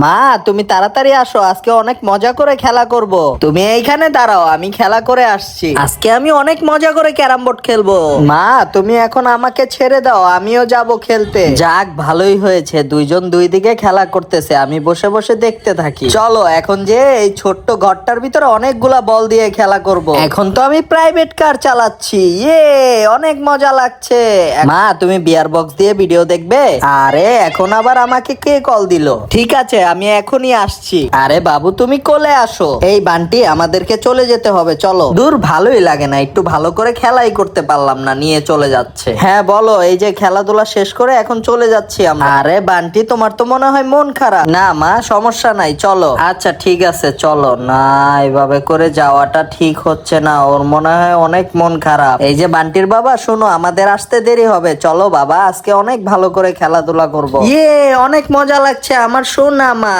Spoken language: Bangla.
মা, তুমি তাড়াতাড়ি আসো, আজকে অনেক মজা করে খেলা করব। তুমি এইখানে দাঁড়াও, আমি খেলা করে আসছি। আজকে আমি অনেক মজা করে ক্যারাম বোর্ড খেলবো। মা, তুমি এখন আমাকে ছেড়ে দাও, আমিও যাব খেলতে। যাক, ভালোই হয়েছে, দুইজন দুই দিকে খেলা করতেছে, আমি বসে বসে দেখতে থাকি। চলো এখন যে এই ছোট্ট ঘরটার ভিতরে অনেকগুলা বল দিয়ে খেলা করব। এখন তো আমি প্রাইভেট কার চালাচ্ছি, ইয়ে অনেক মজা লাগছে। মা, তুমি বিয়ার বক্স দিয়ে ভিডিও দেখবে? আরে এখন আবার আমাকে কে কল দিল? ঠিক আছে, আমি এখনই আসছি। আরে বাবু, তুমি কোলে আসো। এই বান্টি, আমাদেরকে চলে যেতে হবে, চলো। দূর, ভালোই লাগে না, একটু ভালো করে খেলাই করতে পারলাম না, নিয়ে চলে যাচ্ছে। হ্যাঁ বলো, এই যে খেলাধুলা শেষ করে এখন চলে যাচ্ছি আমরা। আরে বান্টি, তোমার তো মনে হয় মন খারাপ। না মা, সমস্যা নাই, চলো। আচ্ছা ঠিক আছে, চলো। না, এভাবে করে যাওয়াটা ঠিক হচ্ছে না, ওর মনে হয় অনেক মন খারাপ। এই যে বান্টির বাবা, শোনো, আমাদের আসতে দেরি হবে, চলো বাবা, আজকে অনেক ভালো করে খেলাধুলা করবো। ইয়ে, অনেক মজা লাগছে আমার সোনা মা।